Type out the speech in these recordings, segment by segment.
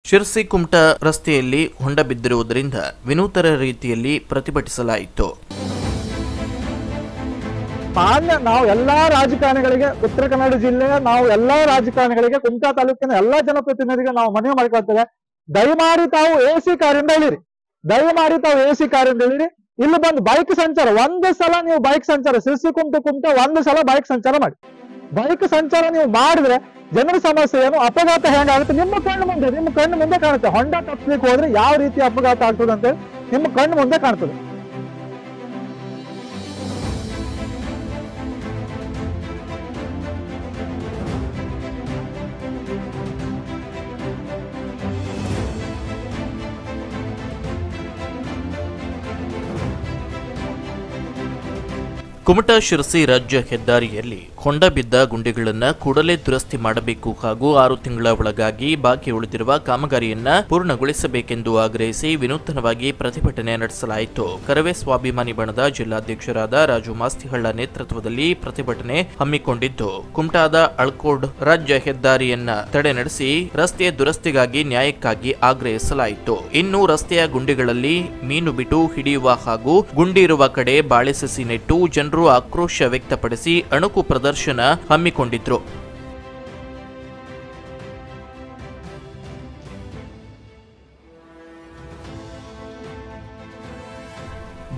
ಶಿರಸಿ ಕುಮಟಾ ರಸ್ತೆಯಲ್ಲಿ ಹೊಂಡ ಬಿದ್ದಿರುವುದರಿಂದ ವಿನೂತನ ರೀತಿಯಲ್ಲಿ ಪ್ರತಿಭಟಿಸಲಾಯಿತು. ನಾವು ಎಲ್ಲಾ ರಾಜಕಾರಣಿಗಳಿಗೆ, ಉತ್ತರ ಕನ್ನಡ ಜಿಲ್ಲೆಯ ನಾವು ಎಲ್ಲಾ ರಾಜಕಾರಣಿಗಳಿಗೆ, ಕುಮಟಾ ತಾಲೂಕಿನ ಎಲ್ಲಾ ಜನಪ್ರತಿನಿಧಿಗಳಿಗೆ ನಾವು ಮನವಿ ಮಾಡಿಕೊಳ್ತೇವೆ. ದಯಮಾಡಿ ತಾವು AC ಕಾರಿಂದ ಇಳಿರಿ, ದಯಮಾಡಿ ತಾವು AC ಕಾರಿಂದ ಇಳಿರಿ. ಇಲ್ಲಿ ಬಂದು ಬೈಕ್ ಸಂಚಾರ, ಒಂದು ಸಲ ನೀವು ಬೈಕ್ ಸಂಚಾರ ಶಿರಸಿ ಕುಮಟಾ ಒಂದು ಸಲ ಬೈಕ್ ಸಂಚಾರ ಮಾಡಿ. ಬೈಕ್ ಸಂಚಾರ ನೀವು ಮಾಡಿದ್ರೆ ಜನರ ಸಮಸ್ಯೆ ಏನು, ಅಪಘಾತ ಹೆಂಗಾಗುತ್ತೆ ನಿಮ್ಮ ಕಣ್ಣು ಮುಂದೆ ಕಾಣುತ್ತೆ. ಹೊಂಡ ತಪ್ಪಿಸ್ಲಿಕ್ಕೆ ಹೋದ್ರೆ ಯಾವ ರೀತಿ ಅಪಘಾತ ಆಗ್ತದೆ ಅಂತ ನಿಮ್ಮ ಕಣ್ಣು ಮುಂದೆ ಕಾಣ್ತದೆ. ಕುಮಟಾ ಶಿರಸಿ ರಾಜ್ಯ ಹೆದ್ದಾರಿಯಲ್ಲಿ ಹೊಂಡ ಬಿದ್ದ ಗುಂಡಿಗಳನ್ನು ಕೂಡಲೇ ದುರಸ್ತಿ ಮಾಡಬೇಕು ಹಾಗೂ 6 ತಿಂಗಳ ಒಳಗಾಗಿ ಬಾಕಿ ಉಳಿದಿರುವ ಕಾಮಗಾರಿಯನ್ನ ಪೂರ್ಣಗೊಳಿಸಬೇಕೆಂದು ಆಗ್ರಹಿಸಿ ವಿನೂತನವಾಗಿ ಪ್ರತಿಭಟನೆ ನಡೆಸಲಾಯಿತು. ಕರವೇ ಸ್ವಾಭಿಮಾನಿ ಬಣದ ಜಿಲ್ಲಾಧ್ಯಕ್ಷರಾದ ರಾಜು ಮಾಸ್ತಿಹಳ್ಳ ನೇತೃತ್ವದಲ್ಲಿ ಪ್ರತಿಭಟನೆ ಹಮ್ಮಿಕೊಂಡಿದ್ದು, ಕುಮಟಾದ ಅಳ್ಕೋಡ್ ರಾಜ್ಯ ಹೆದ್ದಾರಿಯನ್ನ ತಡೆ ನಡೆಸಿ ರಸ್ತೆಯ ದುರಸ್ತಿಗಾಗಿ ನ್ಯಾಯಕ್ಕಾಗಿ ಆಗ್ರಹಿಸಲಾಯಿತು. ಇನ್ನು ರಸ್ತೆಯ ಗುಂಡಿಗಳಲ್ಲಿ ಮೀನು ಬಿಟ್ಟು ಹಿಡಿಯುವ ಹಾಗೂ ಗುಂಡಿ ಇರುವ ಕಡೆ ಬಾಳೆಸಸಿ ನೆಟ್ಟು ಜನರು ಆಕ್ರೋಶ ವ್ಯಕ್ತಪಡಿಸಿ ಅಣುಕು ಪ್ರದರ್ಶನ ಹಮ್ಮಿಕೊಂಡಿದ್ರು.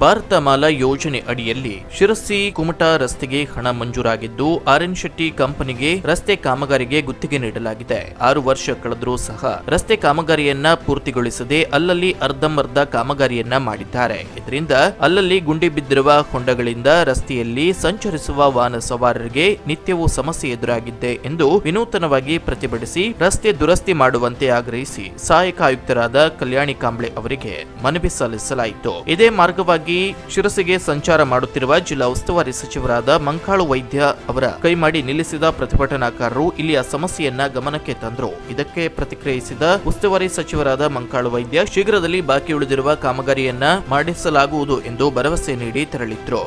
ಭಾರತ ಮಾಲಾ ಯೋಜನೆ ಅಡಿಯಲ್ಲಿ ಶಿರಸಿ ಕುಮಟಾ ರಸ್ತೆಗೆ ಹಣ ಮಂಜೂರಾಗಿದ್ದು, RN ಶೆಟ್ಟಿ ಕಂಪನಿಗೆ ರಸ್ತೆ ಕಾಮಗಾರಿಗೆ ಗುತ್ತಿಗೆ ನೀಡಲಾಗಿದೆ. 6 ವರ್ಷ ಕಳೆದರೂ ಸಹ ರಸ್ತೆ ಕಾಮಗಾರಿಯನ್ನ ಪೂರ್ತಿಗೊಳಿಸದೆ ಅಲ್ಲಲ್ಲಿ ಅರ್ಧಂಬರ್ಧ ಕಾಮಗಾರಿಯನ್ನ ಮಾಡಿದ್ದಾರೆ. ಇದರಿಂದ ಅಲ್ಲಲ್ಲಿ ಗುಂಡಿ ಬಿದ್ದಿರುವ ಹೊಂಡಗಳಿಂದ ರಸ್ತೆಯಲ್ಲಿ ಸಂಚರಿಸುವ ವಾಹನ ಸವಾರರಿಗೆ ನಿತ್ಯವೂ ಸಮಸ್ಯೆ ಎದುರಾಗಿದೆ ಎಂದು ವಿನೂತನವಾಗಿ ಪ್ರತಿಭಟಿಸಿ ರಸ್ತೆ ದುರಸ್ತಿ ಮಾಡುವಂತೆ ಆಗ್ರಹಿಸಿ ಸಹಾಯಕ ಆಯುಕ್ತರಾದ ಕಲ್ಯಾಣಿ ಕಾಂಬ್ಳೆ ಅವರಿಗೆ ಮನವಿ ಸಲ್ಲಿಸಲಾಯಿತು. ಇದೇ ಮಾರ್ಗವಾಗಿ ಶಿರಸಿಗೆ ಸಂಚಾರ ಮಾಡುತ್ತಿರುವ ಜಿಲ್ಲಾ ಉಸ್ತುವಾರಿ ಸಚಿವರಾದ ಮಂಕಾಳು ವೈದ್ಯ ಅವರ ಕೈ ಮಾಡಿ ನಿಲ್ಲಿಸಿದ ಪ್ರತಿಭಟನಾಕಾರರು ಇಲ್ಲಿಯ ಸಮಸ್ಯೆಯನ್ನ ಗಮನಕ್ಕೆ ತಂದರು. ಇದಕ್ಕೆ ಪ್ರತಿಕ್ರಿಯಿಸಿದ ಉಸ್ತುವಾರಿ ಸಚಿವರಾದ ಮಂಕಾಳು ವೈದ್ಯ ಶೀಘ್ರದಲ್ಲಿ ಬಾಕಿ ಉಳಿದಿರುವ ಕಾಮಗಾರಿಯನ್ನ ಮಾಡಿಸಲಾಗುವುದು ಎಂದು ಭರವಸೆ ನೀಡಿ ತೆರಳಿದ್ರು.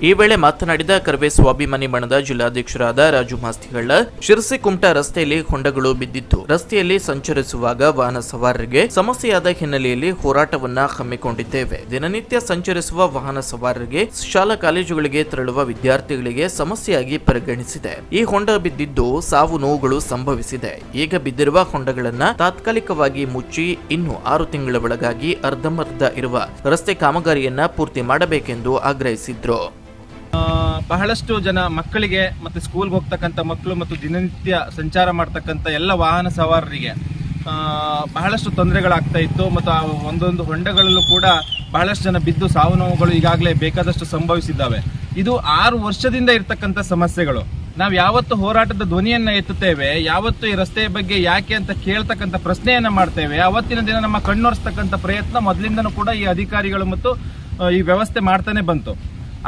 ಈ ವೇಳೆ ಮಾತನಾಡಿದ ಕರವೇ ಸ್ವಾಭಿಮಾನಿ ಬಣದ ಜಿಲ್ಲಾಧ್ಯಕ್ಷರಾದ ರಾಜು ಮಾಸ್ತಿಹಳ್ಳ, ಶಿರಸಿ ಕುಮಟಾ ರಸ್ತೆಯಲ್ಲಿ ಹೊಂಡಗಳು ಬಿದ್ದಿದ್ದು ರಸ್ತೆಯಲ್ಲಿ ಸಂಚರಿಸುವಾಗ ವಾಹನ ಸವಾರರಿಗೆ ಸಮಸ್ಯೆಯಾದ ಹಿನ್ನೆಲೆಯಲ್ಲಿ ಹೋರಾಟವನ್ನ ಹಮ್ಮಿಕೊಂಡಿದ್ದೇವೆ. ದಿನನಿತ್ಯ ಸಂಚರಿಸುವ ವಾಹನ ಸವಾರರಿಗೆ, ಶಾಲಾ ಕಾಲೇಜುಗಳಿಗೆ ತೆರಳುವ ವಿದ್ಯಾರ್ಥಿಗಳಿಗೆ ಸಮಸ್ಯೆಯಾಗಿ ಪರಿಗಣಿಸಿದೆ. ಈ ಹೊಂಡ ಬಿದ್ದಿದ್ದು ಸಾವು ನೋವುಗಳು ಸಂಭವಿಸಿದೆ. ಈಗ ಬಿದ್ದಿರುವ ಹೊಂಡಗಳನ್ನ ತಾತ್ಕಾಲಿಕವಾಗಿ ಮುಚ್ಚಿ ಇನ್ನು 6 ತಿಂಗಳ ಒಳಗಾಗಿ ಅರ್ಧಂಬರ್ಧ ಇರುವ ರಸ್ತೆ ಕಾಮಗಾರಿಯನ್ನ ಪೂರ್ತಿ ಮಾಡಬೇಕೆಂದು ಆಗ್ರಹಿಸಿದ್ರು. ಬಹಳಷ್ಟು ಜನ ಮಕ್ಕಳಿಗೆ ಮತ್ತು ಸ್ಕೂಲ್ಗೆ ಹೋಗ್ತಕ್ಕಂಥ ಮಕ್ಕಳು ಮತ್ತು ದಿನನಿತ್ಯ ಸಂಚಾರ ಮಾಡ್ತಕ್ಕಂಥ ಎಲ್ಲ ವಾಹನ ಸವಾರರಿಗೆ ಬಹಳಷ್ಟು ತೊಂದರೆಗಳಾಗ್ತಾ ಇತ್ತು. ಮತ್ತು ಆ ಒಂದೊಂದು ಹೊಂಡಗಳಲ್ಲೂ ಕೂಡ ಬಹಳಷ್ಟು ಜನ ಬಿದ್ದು ಸಾವು ನೋವುಗಳು ಈಗಾಗಲೇ ಬೇಕಾದಷ್ಟು ಸಂಭವಿಸಿದ್ದಾವೆ. ಇದು 6 ವರ್ಷದಿಂದ ಇರ್ತಕ್ಕಂಥ ಸಮಸ್ಯೆಗಳು. ನಾವು ಯಾವತ್ತು ಹೋರಾಟದ ಧ್ವನಿಯನ್ನ ಎತ್ತುತ್ತೇವೆ, ಯಾವತ್ತು ಈ ರಸ್ತೆಯ ಬಗ್ಗೆ ಯಾಕೆ ಅಂತ ಕೇಳ್ತಕ್ಕಂಥ ಪ್ರಶ್ನೆಯನ್ನ ಮಾಡ್ತೇವೆ, ಅವತ್ತಿನ ದಿನ ನಮ್ಮ ಕಣ್ಣೊರೆಸ್ತಕ್ಕಂಥ ಪ್ರಯತ್ನ ಮೊದಲಿಂದನೂ ಕೂಡ ಈ ಅಧಿಕಾರಿಗಳು ಮತ್ತು ಈ ವ್ಯವಸ್ಥೆ ಮಾಡ್ತಾನೆ ಬಂತು.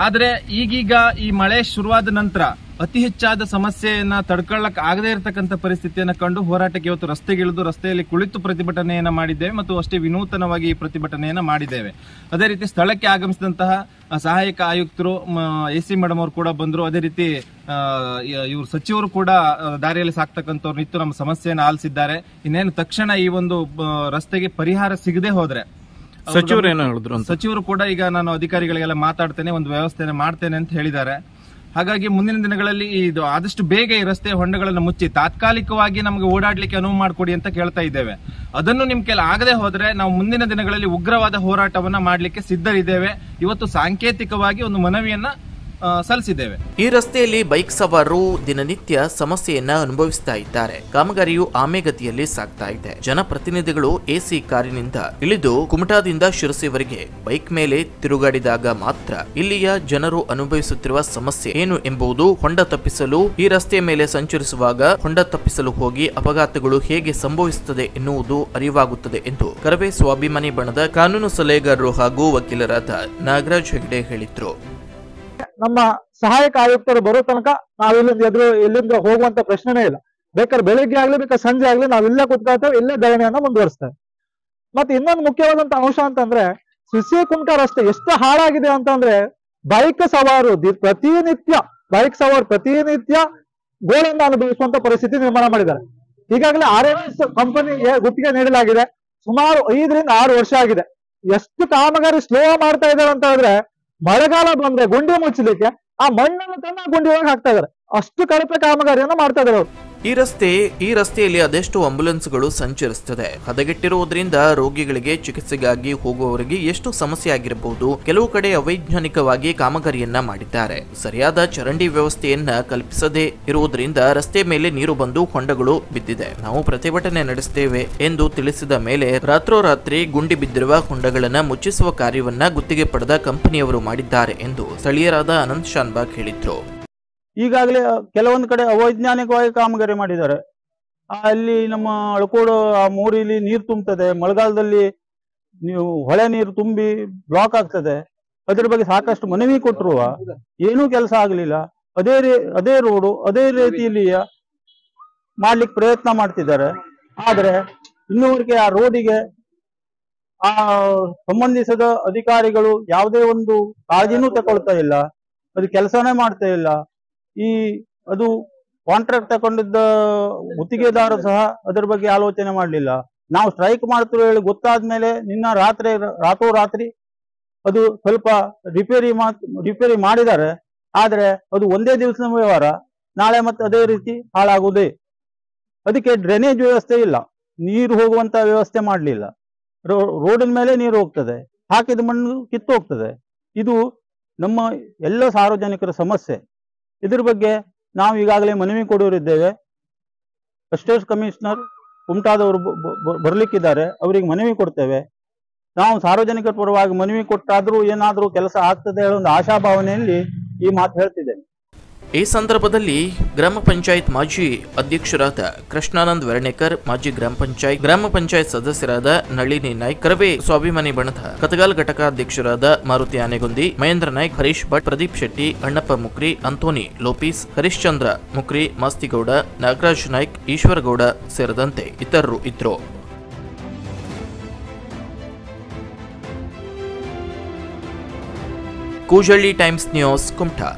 ಆದರೆ ಈಗೀಗ ಈ ಮಳೆ ಶುರುವಾದ ನಂತರ ಅತಿ ಹೆಚ್ಚಾದ ಸಮಸ್ಯೆಯನ್ನ ತಡ್ಕೊಳ್ಳಕ್ ಆಗದೇ ಇರತಕ್ಕಂಥ ಪರಿಸ್ಥಿತಿಯನ್ನ ಕಂಡು ಹೋರಾಟಕ್ಕೆ ಇವತ್ತು ರಸ್ತೆಗಿಳಿದು ರಸ್ತೆಯಲ್ಲಿ ಕುಳಿತು ಪ್ರತಿಭಟನೆಯನ್ನ ಮಾಡಿದ್ದೇವೆ ಮತ್ತು ಅಷ್ಟೇ ವಿನೂತನವಾಗಿ ಈ ಪ್ರತಿಭಟನೆಯನ್ನ ಮಾಡಿದ್ದೇವೆ. ಅದೇ ರೀತಿ ಸ್ಥಳಕ್ಕೆ ಆಗಮಿಸಿದಂತಹ ಸಹಾಯಕ ಆಯುಕ್ತರು AC ಮೇಡಮ್ ಅವರು ಕೂಡ ಬಂದ್ರು. ಅದೇ ರೀತಿ ಇವರು ಸಚಿವರು ಕೂಡ ದಾರಿಯಲ್ಲಿ ಸಾಕ್ತಕ್ಕಂಥವ್ರು ನಿಂತು ನಮ್ಮ ಸಮಸ್ಯೆಯನ್ನು ಆಲಿಸಿದ್ದಾರೆ. ಇನ್ನೇನು ತಕ್ಷಣ ಈ ಒಂದು ರಸ್ತೆಗೆ ಪರಿಹಾರ ಸಿಗದೆ ಹೋದ್ರೆ ಸಚಿವರು ಕೂಡ ಈಗ ನಾನು ಅಧಿಕಾರಿಗಳಿಗೆಲ್ಲ ಮಾತಾಡ್ತೇನೆ, ಒಂದು ವ್ಯವಸ್ಥೆಯನ್ನು ಮಾಡ್ತೇನೆ ಅಂತ ಹೇಳಿದ್ದಾರೆ. ಹಾಗಾಗಿ ಮುಂದಿನ ದಿನಗಳಲ್ಲಿ ಇದು ಆದಷ್ಟು ಬೇಗ ಈ ರಸ್ತೆಯ ಹೊಂಡಗಳನ್ನು ಮುಚ್ಚಿ ತಾತ್ಕಾಲಿಕವಾಗಿ ನಮಗೆ ಓಡಾಡ್ಲಿಕ್ಕೆ ಅನುವು ಮಾಡಿಕೊಡಿ ಅಂತ ಕೇಳ್ತಾ ಇದ್ದೇವೆ. ಅದನ್ನು ನಿಮ್ ಕೆಲ ಆಗದೆ ಹೋದ್ರೆ ನಾವು ಮುಂದಿನ ದಿನಗಳಲ್ಲಿ ಉಗ್ರವಾದ ಹೋರಾಟವನ್ನ ಮಾಡ್ಲಿಕ್ಕೆ ಸಿದ್ಧರಿದ್ದೇವೆ. ಇವತ್ತು ಸಾಂಕೇತಿಕವಾಗಿ ಒಂದು ಮನವಿಯನ್ನ ಸಲ್ಲಿಸಿದ್ದೇವೆ. ಈ ರಸ್ತೆಯಲ್ಲಿ ಬೈಕ್ ಸವಾರರು ದಿನನಿತ್ಯ ಸಮಸ್ಯೆಯನ್ನ ಅನುಭವಿಸ್ತಾ ಇದ್ದಾರೆ. ಕಾಮಗಾರಿಯು ಆಮೆಗತಿಯಲ್ಲಿ ಸಾಗ್ತಾ ಇದೆ. ಜನಪ್ರತಿನಿಧಿಗಳು AC ಕಾರಿನಿಂದ ಇಳಿದು ಕುಮಟಾದಿಂದ ಶಿರಸಿವರೆಗೆ ಬೈಕ್ ಮೇಲೆ ತಿರುಗಾಡಿದಾಗ ಮಾತ್ರ ಇಲ್ಲಿಯ ಜನರು ಅನುಭವಿಸುತ್ತಿರುವ ಸಮಸ್ಯೆ ಏನು ಎಂಬುದು, ಹೊಂಡ ತಪ್ಪಿಸಲು ಈ ರಸ್ತೆಯ ಮೇಲೆ ಸಂಚರಿಸುವಾಗ ಹೊಂಡ ತಪ್ಪಿಸಲು ಹೋಗಿ ಅಪಘಾತಗಳು ಹೇಗೆ ಸಂಭವಿಸುತ್ತದೆ ಎನ್ನುವುದು ಅರಿವಾಗುತ್ತದೆ ಎಂದು ಕರವೇ ಸ್ವಾಭಿಮಾನಿ ಬಣದ ಕಾನೂನು ಸಲಹೆಗಾರರು ಹಾಗೂ ವಕೀಲರಾದ ನಾಗರಾಜ್ ಹೆಗ್ಡೆ ಹೇಳಿದ್ರು. ನಮ್ಮ ಸಹಾಯಕ ಆಯುಕ್ತರು ಬರೋ ತನಕ ನಾವು ಇಲ್ಲಿಂದ ಹೋಗುವಂತ ಪ್ರಶ್ನೆನೇ ಇಲ್ಲ. ಬೇಕಾದ್ರೆ ಬೆಳಿಗ್ಗೆ ಆಗ್ಲಿ, ಬೇಕಾದ್ರೆ ಸಂಜೆ ಆಗ್ಲಿ ನಾವು ಇಲ್ಲೇ ಕುತ್ಕೊಳ್ತೇವೆ, ಇಲ್ಲೇ ಧರಣಿಯನ್ನ ಮುಂದುವರಿಸ್ತೇವೆ. ಮತ್ತೆ ಇನ್ನೊಂದು ಮುಖ್ಯವಾದಂತ ಅಂಶ ಅಂತಂದ್ರೆ ಶಿರಸಿ ಕುಮಟಾ ರಸ್ತೆ ಎಷ್ಟು ಹಾಳಾಗಿದೆ ಅಂತಂದ್ರೆ ಬೈಕ್ ಸವಾರರು ಪ್ರತಿನಿತ್ಯ ಗೋಳನ್ನ ಅನುಭವಿಸುವಂತ ಪರಿಸ್ಥಿತಿ ನಿರ್ಮಾಣ ಮಾಡಿದ್ದಾರೆ. ಈಗಾಗಲೇ RMS ಕಂಪನಿಗೆ ಗುತ್ತಿಗೆ ನೀಡಲಾಗಿದೆ. ಸುಮಾರು 5 ರಿಂದ 6 ವರ್ಷ ಆಗಿದೆ. ಎಷ್ಟು ಕಾಮಗಾರಿ ಸ್ಲೋ ಮಾಡ್ತಾ ಇದ್ದಾರೆ ಅಂತ ಹೇಳಿದ್ರೆ, ಮಳೆಗಾಲ ಬಂದ್ರೆ ಗುಂಡಿ ಮುಚ್ಚಲಿಕ್ಕೆ ಆ ಮಣ್ಣನ್ನು ತಂದು ಗುಂಡಿ ಒಳಗೆ ಹಾಕ್ತಾ ಇದಾರೆ. ಅಷ್ಟು ಕಳಪೆ ಕಾಮಗಾರಿಯನ್ನು ಮಾಡ್ತಾ ಇದಾರೆ ಅವರು. ಈ ರಸ್ತೆಯಲ್ಲಿ ಅದೆಷ್ಟು ಆಂಬ್ಯುಲೆನ್ಸ್ಗಳು ಸಂಚರಿಸುತ್ತದೆ. ಹದಗೆಟ್ಟಿರುವುದರಿಂದ ರೋಗಿಗಳಿಗೆ ಚಿಕಿತ್ಸೆಗಾಗಿ ಹೋಗುವವರಿಗೆ ಎಷ್ಟು ಸಮಸ್ಯೆ ಆಗಿರಬಹುದು. ಕೆಲವು ಕಡೆ ಅವೈಜ್ಞಾನಿಕವಾಗಿ ಕಾಮಗಾರಿಯನ್ನ ಮಾಡಿದ್ದಾರೆ. ಸರಿಯಾದ ಚರಂಡಿ ವ್ಯವಸ್ಥೆಯನ್ನ ಕಲ್ಪಿಸದೇ ಇರುವುದರಿಂದ ರಸ್ತೆ ಮೇಲೆ ನೀರು ಬಂದು ಹೊಂಡಗಳು ಬಿದ್ದಿದೆ. ನಾವು ಪ್ರತಿಭಟನೆ ನಡೆಸುತ್ತೇವೆ ಎಂದು ತಿಳಿಸಿದ ಮೇಲೆ ರಾತ್ರೋರಾತ್ರಿ ಗುಂಡಿ ಬಿದ್ದಿರುವ ಹೊಂಡಗಳನ್ನ ಮುಚ್ಚಿಸುವ ಕಾರ್ಯವನ್ನ ಗುತ್ತಿಗೆ ಪಡೆದ ಕಂಪನಿಯವರು ಮಾಡಿದ್ದಾರೆ ಎಂದು ಸ್ಥಳೀಯರಾದ ಅನಂತ್ ಶಾನ್ಬಾಗ್ ಹೇಳಿದ್ರು. ಈಗಾಗಲೇ ಕೆಲವೊಂದು ಕಡೆ ಅವೈಜ್ಞಾನಿಕವಾಗಿ ಕಾಮಗಾರಿ ಮಾಡಿದ್ದಾರೆ. ಅಲ್ಲಿ ನಮ್ಮ ಅಳಕೋಡು ಆ ಮೂರಿಲಿ ನೀರು ತುಂಬುತ್ತದೆ. ಮಳೆಗಾಲದಲ್ಲಿ ನೀವು ಹೊಳೆ ನೀರು ತುಂಬಿ ಬ್ಲಾಕ್ ಆಗ್ತದೆ. ಅದ್ರ ಬಗ್ಗೆ ಸಾಕಷ್ಟು ಮನವಿ ಕೊಟ್ಟರು, ಏನೂ ಕೆಲಸ ಆಗಲಿಲ್ಲ. ಅದೇ ರೋಡು ಅದೇ ರೀತಿಯಲ್ಲಿ ಮಾಡ್ಲಿಕ್ಕೆ ಪ್ರಯತ್ನ ಮಾಡ್ತಿದ್ದಾರೆ. ಆದ್ರೆ ಇನ್ನೂವರೆಗೆ ಆ ರೋಡಿಗೆ ಆ ಸಂಬಂಧಿಸಿದ ಅಧಿಕಾರಿಗಳು ಯಾವುದೇ ಒಂದು ಕಾಳಜಿನೂ ತಗೊಳ್ತಾ ಇಲ್ಲ, ಅದು ಕೆಲಸನೇ ಮಾಡ್ತಾ ಇಲ್ಲ. ಅದು ಕಾಂಟ್ರಾಕ್ಟ್ ತಗೊಂಡಿದ್ದ ಗುತ್ತಿಗೆದಾರ ಸಹ ಅದರ ಬಗ್ಗೆ ಆಲೋಚನೆ ಮಾಡಲಿಲ್ಲ. ನಾವು ಸ್ಟ್ರೈಕ್ ಮಾಡ್ತೀವಿ ಹೇಳಿ ಗೊತ್ತಾದ್ಮೇಲೆ ನಿನ್ನ ರಾತ್ರೋರಾತ್ರಿ ಅದು ಸ್ವಲ್ಪ ರಿಪೇರಿ ಮಾಡಿದ್ದಾರೆ. ಆದ್ರೆ ಅದು ಒಂದೇ ದಿವಸದ ವ್ಯವಹಾರ, ನಾಳೆ ಮತ್ತೆ ಅದೇ ರೀತಿ ಹಾಳಾಗುವುದೇ. ಅದಕ್ಕೆ ಡ್ರೈನೇಜ್ ವ್ಯವಸ್ಥೆ ಇಲ್ಲ, ನೀರು ಹೋಗುವಂತ ವ್ಯವಸ್ಥೆ ಮಾಡಲಿಲ್ಲ. ರೋಡಿನ ಮೇಲೆ ನೀರು ಹೋಗ್ತದೆ, ಹಾಕಿದ ಮಣ್ಣು ಕಿತ್ತು ಹೋಗ್ತದೆ. ಇದು ನಮ್ಮ ಎಲ್ಲ ಸಾರ್ವಜನಿಕರ ಸಮಸ್ಯೆ. ಇದ್ರ ಬಗ್ಗೆ ನಾವು ಈಗಾಗಲೇ ಮನವಿ ಕೊಡೋರಿದ್ದೇವೆ. ಅಸಿಸ್ಟೆಂಟ್ ಕಮಿಷನರ್ ಕುಮಟಾದವರು ಬರ್ಲಿಕ್ಕಿದ್ದಾರೆ, ಅವರಿಗೆ ಮನವಿ ಕೊಡ್ತೇವೆ. ನಾವು ಸಾರ್ವಜನಿಕರ ಪರವಾಗಿ ಮನವಿ ಕೊಟ್ಟಾದ್ರೂ ಏನಾದ್ರೂ ಕೆಲಸ ಆಗ್ತದೆ ಹೇಳೋ ಒಂದು ಆಶಾಭಾವನೆಯಲ್ಲಿ ಈ ಮಾತು ಹೇಳ್ತಿದ್ದೇನೆ. ಈ ಸಂದರ್ಭದಲ್ಲಿ ಗ್ರಾಮ ಪಂಚಾಯತ್ ಮಾಜಿ ಅಧ್ಯಕ್ಷರಾದ ಕೃಷ್ಣಾನಂದ್ ವೆರ್ಣೇಕರ್, ಮಾಜಿ ಗ್ರಾಮ ಪಂಚಾಯತ್ ಸದಸ್ಯರಾದ ನಳಿನಿ ನಾಯ್ಕ್, ಕರವೇ ಸ್ವಾಭಿಮಾನಿ ಬಣದ ಕತಗಾಲ್ ಘಟಕಾಧ್ಯಕ್ಷರಾದ ಮಾರುತಿ ಆನೆಗುಂದಿ, ಮಹೇಂದ್ರ ನಾಯ್ಕ್, ಹರೀಶ್ ಭಟ್, ಪ್ರದೀಪ್ ಶೆಟ್ಟಿ, ಅಣ್ಣಪ್ಪ ಮುಕ್ರಿ, ಅಂತೋನಿ ಲೋಪಿಸ್, ಹರಿಶ್ಚಂದ್ರ ಮುಕ್ರಿ, ಮಾಸ್ತಿಗೌಡ, ನಾಗರಾಜ್ ನಾಯ್ಕ್, ಈಶ್ವರಗೌಡ ಸೇರಿದಂತೆ ಇತರರು ಇದ್ರು. Koojalli times news, Kumta.